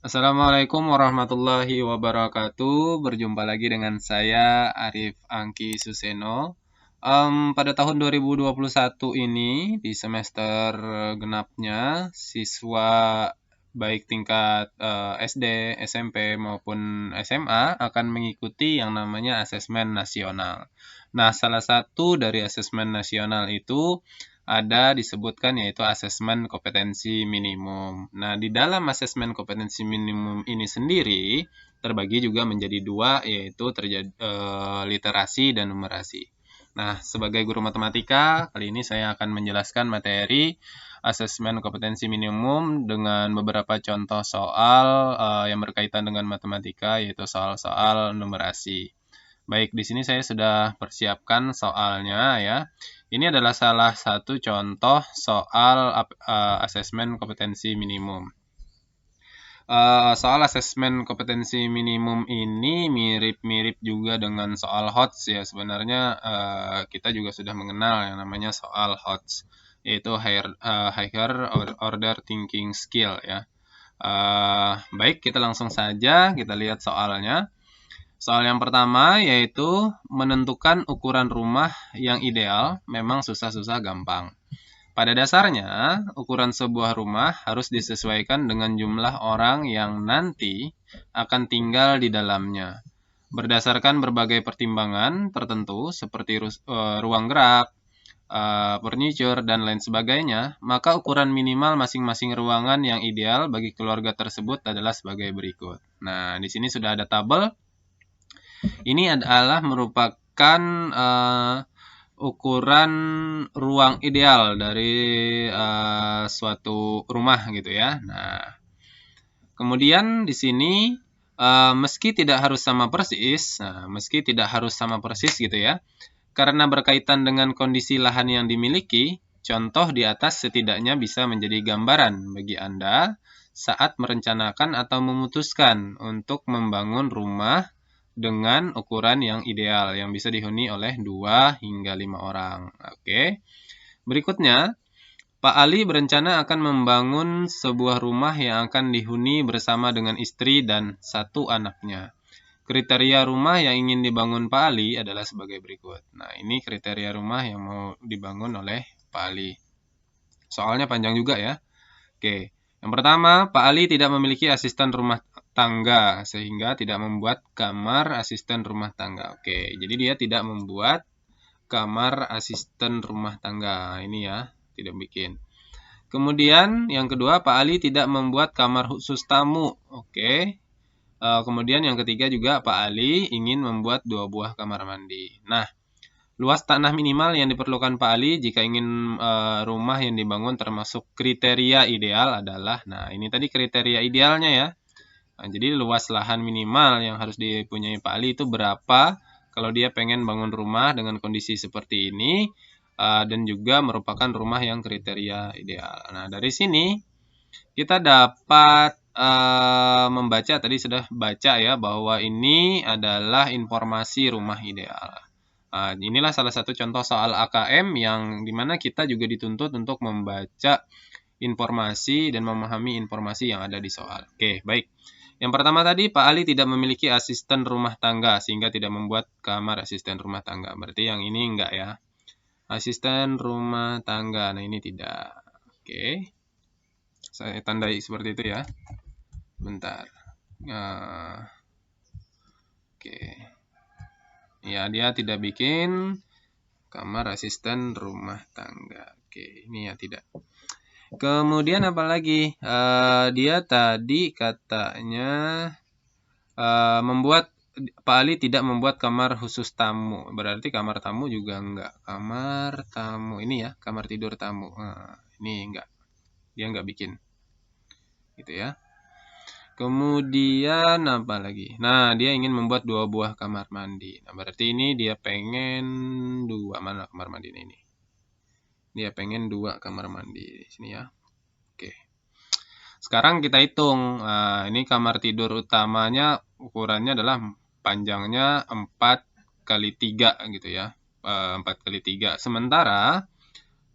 Assalamualaikum warahmatullahi wabarakatuh. Berjumpa lagi dengan saya Arif Angki Suseno. Pada tahun 2021 ini di semester genapnya siswa baik tingkat SD, SMP maupun SMA akan mengikuti yang namanya asesmen nasional. Nah, salah satu dari asesmen nasional itu ada disebutkan yaitu asesmen kompetensi minimum. Nah, di dalam asesmen kompetensi minimum ini sendiri terbagi juga menjadi dua, yaitu literasi dan numerasi. Nah, sebagai guru matematika, kali ini saya akan menjelaskan materi asesmen kompetensi minimum dengan beberapa contoh soal yang berkaitan dengan matematika, yaitu soal-soal numerasi. Baik, di sini saya sudah persiapkan soalnya ya. Ini adalah salah satu contoh soal asesmen kompetensi minimum. Soal asesmen kompetensi minimum ini mirip-mirip juga dengan soal HOTS ya. Sebenarnya kita juga sudah mengenal yang namanya soal HOTS, yaitu higher order thinking skill ya. Baik, kita langsung saja kita lihat soalnya. Soal yang pertama yaitu menentukan ukuran rumah yang ideal memang susah-susah gampang. Pada dasarnya, ukuran sebuah rumah harus disesuaikan dengan jumlah orang yang nanti akan tinggal di dalamnya. Berdasarkan berbagai pertimbangan tertentu seperti ruang gerak, furniture, dan lain sebagainya, maka ukuran minimal masing-masing ruangan yang ideal bagi keluarga tersebut adalah sebagai berikut. Nah, di sini sudah ada tabel. Ini adalah merupakan ukuran ruang ideal dari suatu rumah gitu ya. Nah, kemudian di sini meski tidak harus sama persis, gitu ya, karena berkaitan dengan kondisi lahan yang dimiliki, contoh di atas setidaknya bisa menjadi gambaran bagi Anda saat merencanakan atau memutuskan untuk membangun rumah dengan ukuran yang ideal yang bisa dihuni oleh 2 hingga 5 orang. Oke. Berikutnya, Pak Ali berencana akan membangun sebuah rumah yang akan dihuni bersama dengan istri dan satu anaknya. Kriteria rumah yang ingin dibangun Pak Ali adalah sebagai berikut. Nah, ini kriteria rumah yang mau dibangun oleh Pak Ali. Soalnya panjang juga ya. Oke. Yang pertama, Pak Ali tidak memiliki asisten rumah tangga sehingga tidak membuat kamar asisten rumah tangga. Oke, jadi dia tidak membuat kamar asisten rumah tangga. Ini ya, tidak bikin. Kemudian yang kedua, Pak Ali tidak membuat kamar khusus tamu. Oke. Kemudian yang ketiga juga Pak Ali ingin membuat 2 buah kamar mandi. Nah, luas tanah minimal yang diperlukan Pak Ali jika ingin rumah yang dibangun termasuk kriteria ideal adalah, nah ini tadi kriteria idealnya ya. Nah, jadi luas lahan minimal yang harus dipunyai Pak Ali itu berapa kalau dia pengen bangun rumah dengan kondisi seperti ini dan juga merupakan rumah yang kriteria ideal. Nah, dari sini kita dapat membaca, tadi sudah baca ya, bahwa ini adalah informasi rumah ideal. Inilah salah satu contoh soal AKM yang dimana kita juga dituntut untuk membaca informasi dan memahami informasi yang ada di soal. Oke, baik. Yang pertama tadi, Pak Ali tidak memiliki asisten rumah tangga sehingga tidak membuat kamar asisten rumah tangga. Berarti yang ini enggak ya. Asisten rumah tangga, nah ini tidak. Oke, saya tandai seperti itu ya. Bentar. Oke. Ya, dia tidak bikin kamar asisten rumah tangga. Oke, ini ya tidak. Kemudian apa lagi? Dia tadi katanya membuat Pak Ali tidak membuat kamar khusus tamu. Berarti kamar tamu juga enggak. Kamar tamu ini ya, kamar tidur tamu. Nah, ini enggak. Dia enggak bikin. Gitu ya. Kemudian apa lagi? Nah, dia ingin membuat 2 buah kamar mandi. Nah, berarti ini dia pengen 2. Mana kamar mandi ini? Dia pengen 2 kamar mandi di sini ya. Oke. Sekarang kita hitung. Nah, ini kamar tidur utamanya ukurannya adalah panjangnya 4 kali 3 gitu ya. 4 kali 3. Sementara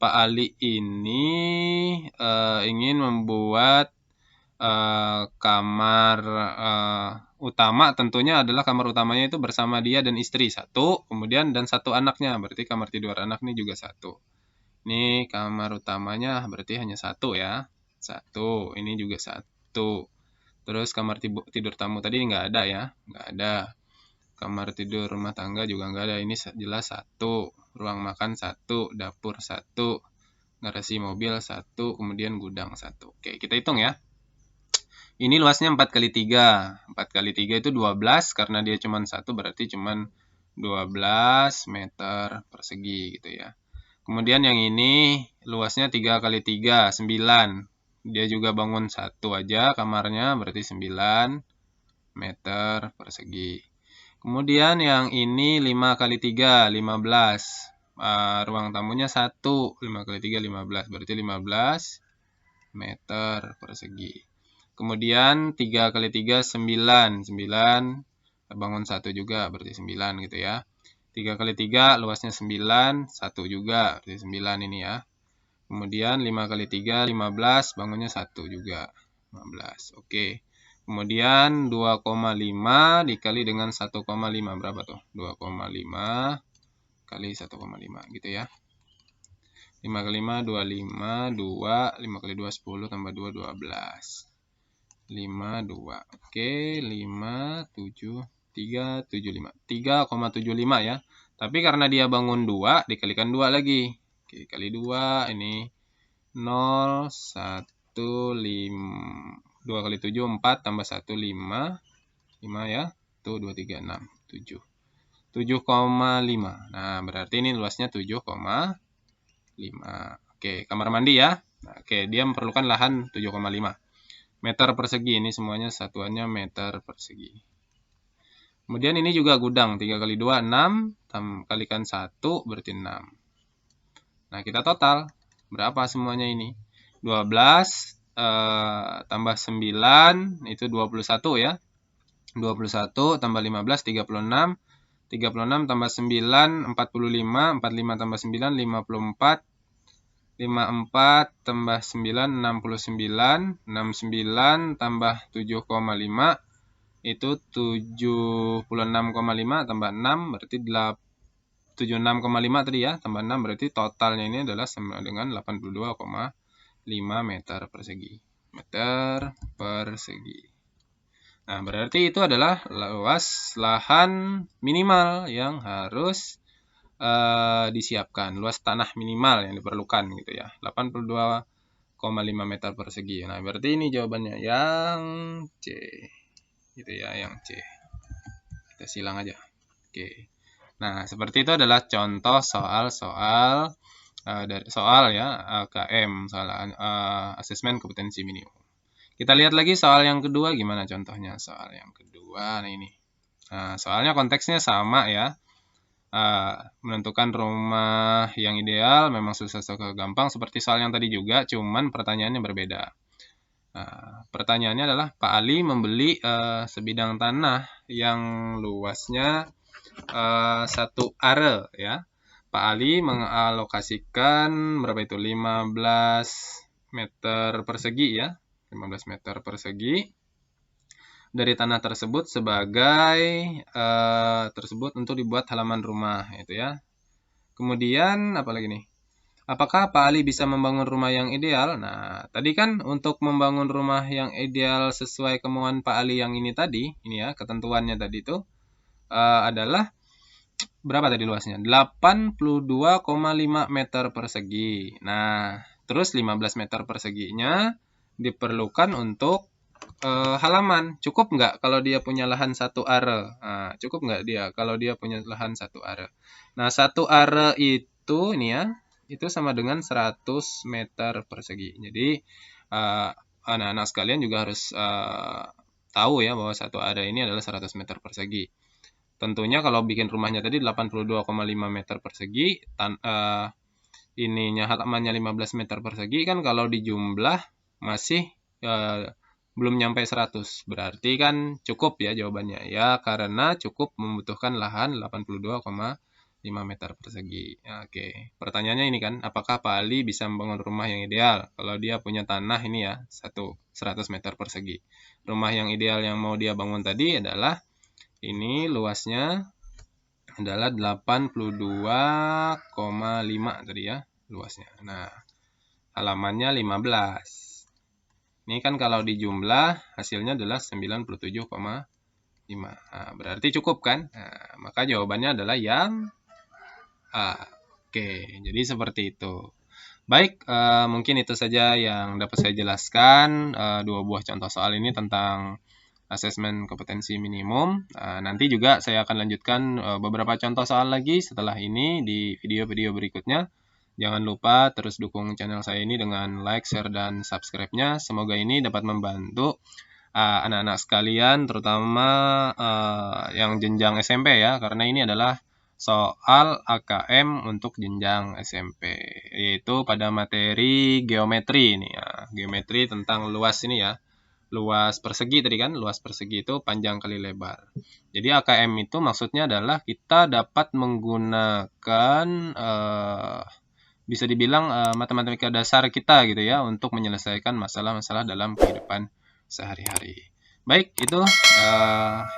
Pak Ali ini ingin membuat kamar utama tentunya adalah kamar utamanya itu bersama dia dan istri satu, kemudian dan satu anaknya, berarti kamar tidur anak ini juga satu. Ini kamar utamanya berarti hanya satu ya, satu, ini juga satu. Terus kamar tidur tamu tadi nggak ada ya, nggak ada. Kamar tidur rumah tangga juga nggak ada, ini jelas satu. Ruang makan satu, dapur satu, garasi mobil satu, kemudian gudang satu. Oke, kita hitung ya. Ini luasnya 4 kali 3. 4 kali 3 itu 12, karena dia cuma satu berarti cuma 12 meter persegi gitu ya. Kemudian yang ini luasnya 3 kali 3, 9. Dia juga bangun satu aja kamarnya, berarti 9 meter persegi. Kemudian yang ini 5 kali 3, 15. Ruang tamunya 1, 5 kali 3, 15. Berarti 15 meter persegi. Kemudian 3 kali 3, 9. 9 bangun 1 juga, berarti 9 gitu ya. 3 kali 3 luasnya 9, 1 juga, berarti 9 ini ya. Kemudian 5 kali 3, 15, bangunnya 1 juga, 15. Oke. Kemudian 2,5 dikali dengan 1,5, berapa tuh? 2,5 kali 1,5 gitu ya. 5 kali 5, 25, 2, 5 kali 2, 10, tambah 2, 12. 5, 2. Oke, 5, 7, 3, 7, 5. 3,75 ya. Tapi karena dia bangun 2, dikalikan 2 lagi. Oke, kali 2, ini 0, 1, 5. 2 kali 7, 4, tambah 1, 5. 5 ya. Tuh, 2, 3, 6, 7. 7,5. Nah, berarti ini luasnya 7,5. Oke, kamar mandi ya. Nah, oke, dia memerlukan lahan 7,5 meter persegi. Ini semuanya satuannya meter persegi. Kemudian ini juga gudang. 3 kali 2, 6. Kalikan 1, berarti 6. Nah, kita total. Berapa semuanya ini? 12 tambah 9, itu 21 ya. 21 tambah 15, 36. 36 tambah 9, 45. 45 tambah 9, 54. 54 tambah 9, 69. 69 tambah 7,5, itu 76,5 tambah 6, berarti 76,5 tadi ya, tambah 6, berarti totalnya ini adalah sama dengan 82,5 meter persegi. Meter persegi. Nah, berarti itu adalah luas lahan minimal yang harus disiapkan, luas tanah minimal yang diperlukan gitu ya, 82,5 meter persegi. Nah, berarti ini jawabannya yang C gitu ya, yang C. Kita silang aja. Oke. Nah, seperti itu adalah contoh soal-soal dari soal ya KM, soal asesmen kompetensi minimum. Kita lihat lagi soal yang kedua gimana contohnya. Soal yang kedua nah ini. Nah, soalnya konteksnya sama ya. Menentukan rumah yang ideal memang susah gampang seperti soal yang tadi juga, cuman pertanyaannya berbeda. Pertanyaannya adalah Pak Ali membeli sebidang tanah yang luasnya 1 are ya. Pak Ali mengalokasikan berapa itu? 15 meter persegi ya. 15 meter persegi dari tanah tersebut sebagai tersebut untuk dibuat halaman rumah itu ya. Kemudian apa lagi nih? Apakah Pak Ali bisa membangun rumah yang ideal? Nah, tadi kan untuk membangun rumah yang ideal sesuai kemauan Pak Ali yang ini tadi, ini ya, ketentuannya tadi itu adalah berapa tadi luasnya? 82,5 meter persegi. Nah, terus 15 meter perseginya diperlukan untuk halaman. Cukup nggak kalau dia punya lahan 1 are? Nah, cukup nggak dia kalau dia punya lahan 1 are? Nah, 1 are itu ini ya, itu sama dengan 100 meter persegi. Jadi, anak-anak sekalian juga harus tahu ya bahwa 1 are ini adalah 100 meter persegi. Tentunya kalau bikin rumahnya tadi 82,5 meter persegi, ininya halamannya 15 meter persegi kan kalau dijumlah masih belum nyampe 100. Berarti kan cukup ya jawabannya. Ya karena cukup membutuhkan lahan 82,5 5 meter persegi. Oke, pertanyaannya ini kan, apakah Pak Ali bisa membangun rumah yang ideal? Kalau dia punya tanah ini ya, 100 meter persegi. Rumah yang ideal yang mau dia bangun tadi adalah, ini luasnya adalah 82,5 tadi ya, luasnya. Nah, halamannya 15. Ini kan kalau dijumlah, hasilnya adalah 97,5. Nah, berarti cukup kan? Nah, maka jawabannya adalah yang A. Oke, jadi seperti itu. Baik, mungkin itu saja yang dapat saya jelaskan, 2 buah contoh soal ini tentang asesmen kompetensi minimum. Nanti juga saya akan lanjutkan beberapa contoh soal lagi setelah ini di video-video berikutnya. Jangan lupa terus dukung channel saya ini dengan like, share, dan subscribe-nya. Semoga ini dapat membantu anak-anak sekalian, terutama yang jenjang SMP ya, karena ini adalah soal AKM untuk jenjang SMP, yaitu pada materi geometri ini ya, geometri tentang luas ini ya, luas persegi tadi kan, luas persegi itu panjang kali lebar. Jadi AKM itu maksudnya adalah kita dapat menggunakan bisa dibilang matematika dasar kita gitu ya untuk menyelesaikan masalah-masalah dalam kehidupan sehari-hari. Baik, itu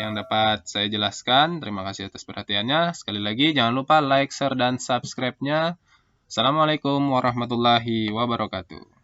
yang dapat saya jelaskan. Terima kasih atas perhatiannya. Sekali lagi jangan lupa like, share, dan subscribe-nya. Assalamualaikum warahmatullahi wabarakatuh.